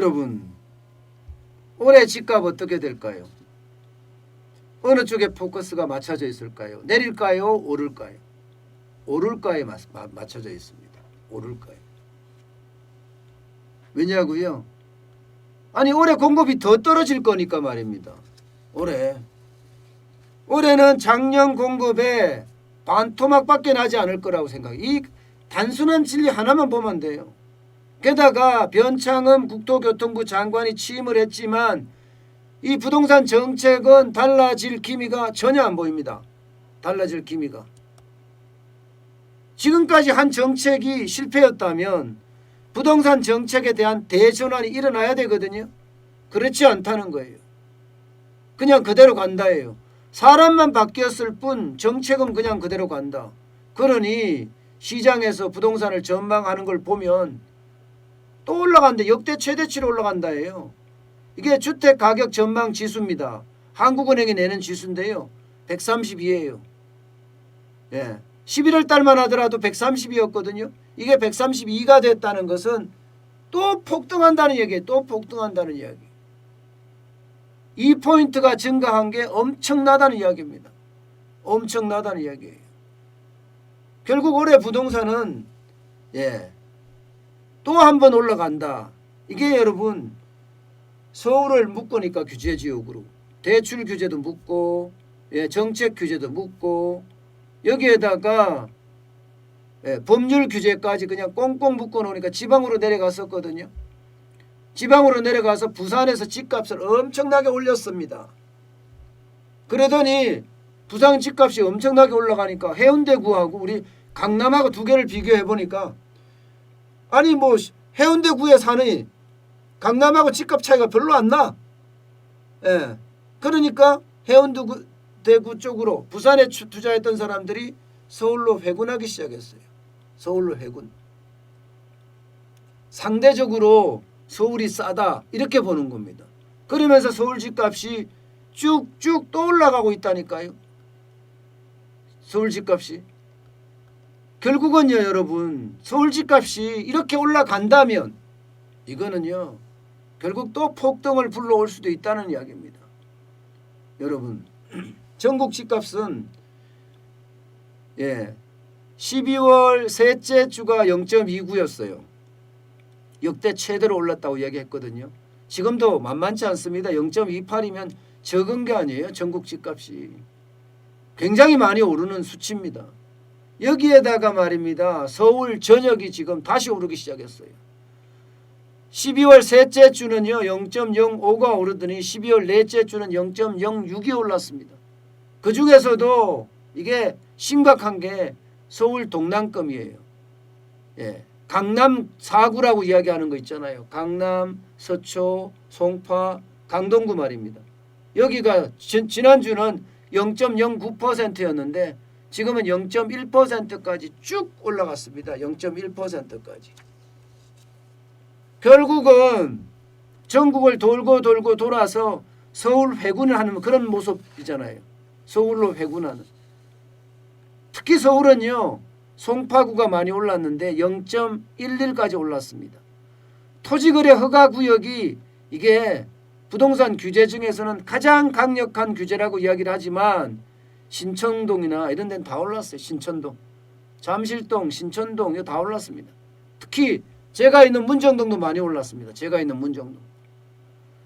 여러분, 올해 집값 어떻게 될까요? 어느 쪽에 포커스가 맞춰져 있을까요? 내릴까요? 오를까요? 오를까에 맞춰져 있습니다. 오를까요? 왜냐고요? 아니 올해 공급이 더 떨어질 거니까 말입니다. 올해는 작년 공급의 반토막밖에 나지 않을 거라고 생각해요. 이 단순한 진리 하나만 보면 돼요. 게다가 변창흠 국토교통부 장관이 취임을 했지만 이 부동산 정책은 달라질 기미가 전혀 안 보입니다. 달라질 기미가. 지금까지 한 정책이 실패였다면 부동산 정책에 대한 대전환이 일어나야 되거든요. 그렇지 않다는 거예요. 그냥 그대로 간다예요. 사람만 바뀌었을 뿐 정책은 그냥 그대로 간다. 그러니 시장에서 부동산을 전망하는 걸 보면 또 올라간다. 역대 최대치로 올라간다예요. 이게 주택가격 전망 지수입니다. 한국은행이 내는 지수인데요. 132예요. 예. 11월 달만 하더라도 132였거든요. 이게 132가 됐다는 것은 또 폭등한다는 얘기예요. 또 폭등한다는 이야기. 2포인트가 증가한 게 엄청나다는 이야기입니다. 엄청나다는 이야기예요. 결국 올해 부동산은 또 한 번 올라간다. 이게 여러분 서울을 묶으니까 규제지역으로 대출 규제도 묶고 정책 규제도 묶고 여기에다가 법률 규제까지 그냥 꽁꽁 묶어놓으니까 지방으로 내려갔었거든요. 지방으로 내려가서 부산에서 집값을 엄청나게 올렸습니다. 그러더니 부산 집값이 엄청나게 올라가니까 해운대구하고 우리 강남하고 두 개를 비교해 보니까 아니 뭐 해운대구에 사는 강남하고 집값 차이가 별로 안 나. 그러니까 해운대구 쪽으로 부산에 투자했던 사람들이 서울로 회군하기 시작했어요. 서울로 회군. 상대적으로 서울이 싸다 이렇게 보는 겁니다. 그러면서 서울 집값이 쭉쭉 또 올라가고 있다니까요. 서울 집값이. 결국은요 여러분 서울 집값이 이렇게 올라간다면 이거는요 결국 또 폭등을 불러올 수도 있다는 이야기입니다. 여러분 전국 집값은 12월 셋째 주가 0.29였어요. 역대 최대로 올랐다고 이야기했거든요. 지금도 만만치 않습니다. 0.28이면 적은 게 아니에요. 전국 집값이. 굉장히 많이 오르는 수치입니다. 여기에다가 말입니다. 서울 전역이 지금 다시 오르기 시작했어요. 12월 셋째 주는요 0.05가 오르더니 12월 넷째 주는 0.06이 올랐습니다. 그 중에서도 이게 심각한 게 서울 동남권이에요. 강남 4구라고 이야기하는 거 있잖아요. 강남, 서초, 송파, 강동구 말입니다. 여기가 지난주는 0.09%였는데 지금은 0.1%까지 쭉 올라갔습니다. 0.1%까지. 결국은 전국을 돌고 돌아서 서울 회군을 하는 그런 모습이잖아요. 서울로 회군하는. 특히 서울은요. 송파구가 많이 올랐는데 0.11까지 올랐습니다. 토지거래 허가구역이 이게 부동산 규제 중에서는 가장 강력한 규제라고 이야기를 하지만 신천동이나 이런 데는 다 올랐어요. 신천동, 잠실동, 신천동 이거 다 올랐습니다. 특히 제가 있는 문정동도 많이 올랐습니다. 제가 있는 문정동.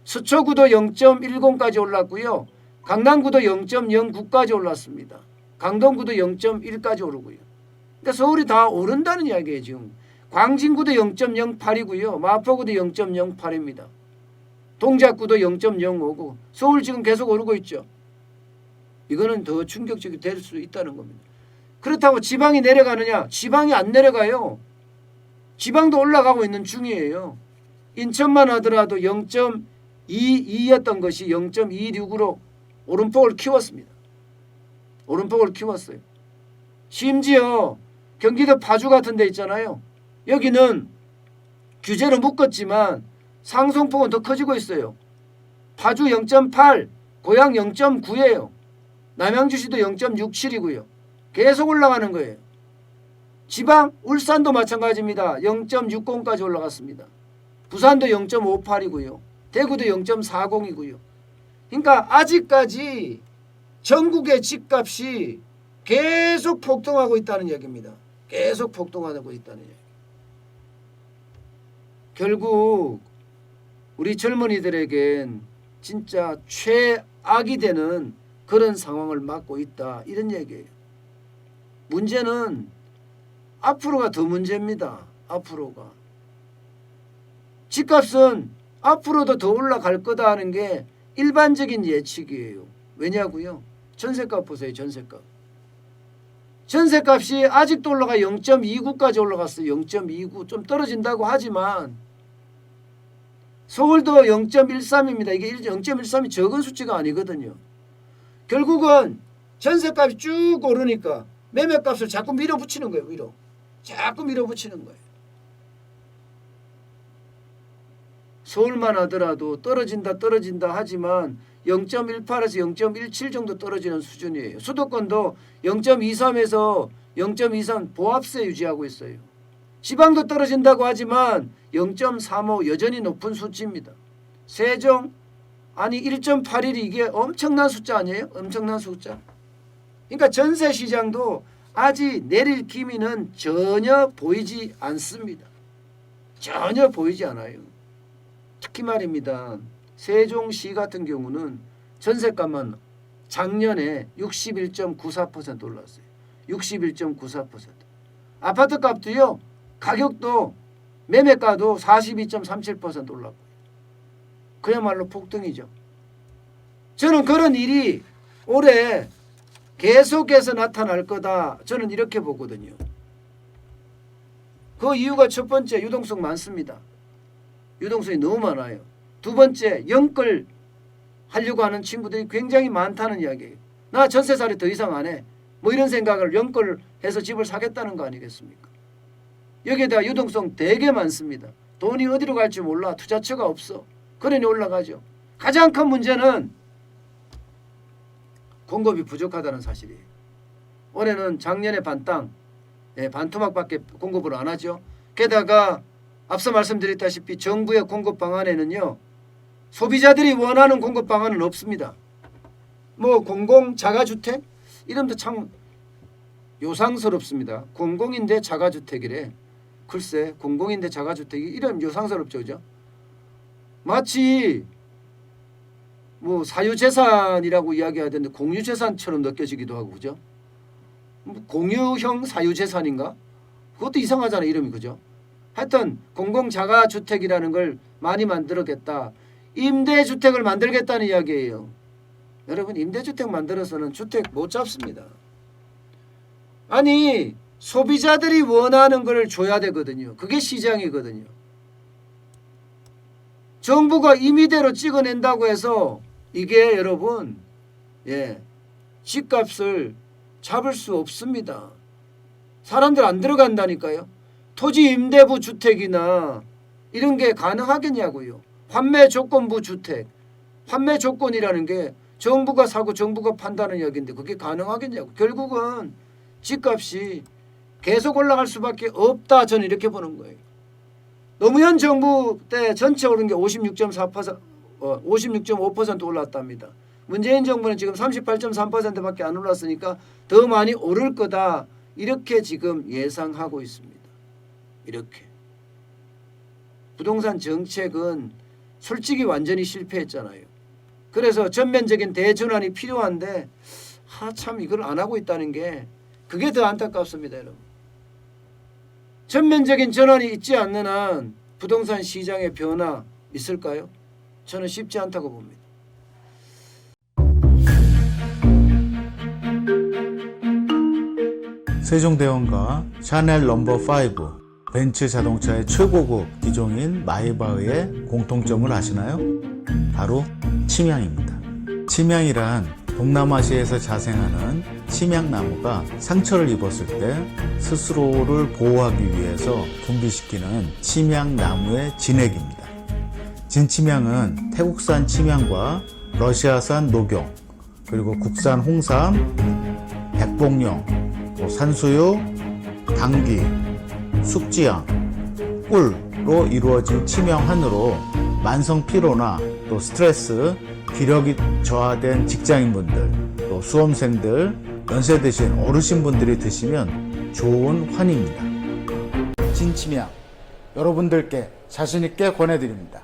서초구도 0.10까지 올랐고요. 강남구도 0.09까지 올랐습니다. 강동구도 0.1까지 오르고요. 그러니까 서울이 다 오른다는 이야기예요. 지금 광진구도 0.08이고요. 마포구도 0.08입니다. 동작구도 0.05고 서울 지금 계속 오르고 있죠. 이거는 더 충격적이 될 수 있다는 겁니다. 그렇다고 지방이 내려가느냐? 지방이 안 내려가요. 지방도 올라가고 있는 중이에요. 인천만 하더라도 0.22였던 것이 0.26으로 오름폭을 키웠습니다. 오름폭을 키웠어요. 심지어 경기도 파주 같은 데 있잖아요. 여기는 규제로 묶었지만 상승폭은 더 커지고 있어요. 파주 0.8, 고양 0.9예요. 남양주시도 0.67이고요. 계속 올라가는 거예요. 지방 울산도 마찬가지입니다. 0.60까지 올라갔습니다. 부산도 0.58이고요. 대구도 0.40이고요. 그러니까 아직까지 전국의 집값이 계속 폭등하고 있다는 얘기입니다. 계속 폭등하고 있다는 얘기. 결국 우리 젊은이들에겐 진짜 최악이 되는 그런 상황을 맞고 있다, 이런 얘기예요. 문제는 앞으로가 더 문제입니다. 앞으로가. 집값은 앞으로도 더 올라갈 거다 하는 게 일반적인 예측이에요. 왜냐고요? 전셋값 보세요. 전셋값. 전셋값이 아직도 올라가 0.29까지 올라갔어요. 0.29. 좀 떨어진다고 하지만 서울도 0.13입니다. 이게 0.13이 적은 수치가 아니거든요. 결국은 전셋값이 쭉 오르니까 매매값을 자꾸 밀어붙이는 거예요. 위로. 자꾸 밀어붙이는 거예요. 서울만 하더라도 떨어진다 하지만 0.18에서 0.17 정도 떨어지는 수준이에요. 수도권도 0.23에서 0.23 보합세 유지하고 있어요. 지방도 떨어진다고 하지만 0.35 여전히 높은 수치입니다. 세종 아니 1.81이 이게 엄청난 숫자 아니에요? 엄청난 숫자. 그러니까 전세 시장도 아직 내릴 기미는 전혀 보이지 않습니다. 전혀 보이지 않아요. 특히 말입니다. 세종시 같은 경우는 전세값만 작년에 61.94% 올랐어요. 61.94%. 아파트 값도요. 가격도 매매가도 42.37% 올랐고 그야말로 폭등이죠. 저는 그런 일이 올해 계속해서 나타날 거다. 저는 이렇게 보거든요. 그 이유가 첫 번째 유동성 많습니다. 유동성이 너무 많아요. 두 번째 영끌 하려고 하는 친구들이 굉장히 많다는 이야기예요. 나 전세살이 더 이상 안 해. 뭐 이런 생각을 영끌해서 집을 사겠다는 거 아니겠습니까? 여기에다가 유동성 되게 많습니다. 돈이 어디로 갈지 몰라. 투자처가 없어. 그러니 올라가죠. 가장 큰 문제는 공급이 부족하다는 사실이에요. 올해는 작년에 반땅, 반토막밖에 공급을 안 하죠. 게다가 앞서 말씀드렸다시피 정부의 공급 방안에는요. 소비자들이 원하는 공급 방안은 없습니다. 뭐 공공 자가주택? 이름도 참 요상스럽습니다. 공공인데 자가주택이래. 글쎄 공공인데 자가주택이 이름 요상스럽죠. 그죠? 마치 뭐 사유재산이라고 이야기하던데 공유재산처럼 느껴지기도 하고 그죠? 공유형 사유재산인가? 그것도 이상하잖아요. 이름이 그죠? 하여튼 공공자가주택이라는 걸 많이 만들었겠다. 임대주택을 만들겠다는 이야기예요. 여러분 임대주택 만들어서는 주택 못 잡습니다. 아니 소비자들이 원하는 걸 줘야 되거든요. 그게 시장이거든요. 정부가 임의대로 찍어낸다고 해서 이게 여러분 집값을 잡을 수 없습니다. 사람들 안 들어간다니까요. 토지 임대부 주택이나 이런 게 가능하겠냐고요. 환매 조건부 주택. 환매 조건이라는 게 정부가 사고 정부가 판다는 이야기인데 그게 가능하겠냐고. 결국은 집값이 계속 올라갈 수밖에 없다. 저는 이렇게 보는 거예요. 노무현 정부 때 전체 오른 게 56.5% 올랐답니다. 문재인 정부는 지금 38.3%밖에 안 올랐으니까 더 많이 오를 거다. 이렇게 지금 예상하고 있습니다. 이렇게. 부동산 정책은 솔직히 완전히 실패했잖아요. 그래서 전면적인 대전환이 필요한데 참 이걸 안 하고 있다는 게 그게 더 안타깝습니다. 여러분. 전면적인 전환이 있지 않는 한 부동산 시장의 변화 있을까요? 저는 쉽지 않다고 봅니다. 세종대왕과 샤넬 넘버5 벤츠 자동차의 최고급 기종인 마이바흐의 공통점을 아시나요? 바로 침향입니다. 침향이란 동남아시아에서 자생하는 침향나무가 상처를 입었을 때 스스로를 보호하기 위해서 분비시키는 침향나무의 진액입니다. 진침향은 태국산 침향과 러시아산 녹용, 그리고 국산 홍삼, 백봉령, 산수유, 당귀, 숙지향, 꿀로 로 이루어진 치명한으로 만성 피로나 또 스트레스, 기력이 저하된 직장인분들, 또 수험생들, 연세 드신 어르신분들이 드시면 좋은 환입니다. 진치명 여러분들께 자신있게 권해드립니다.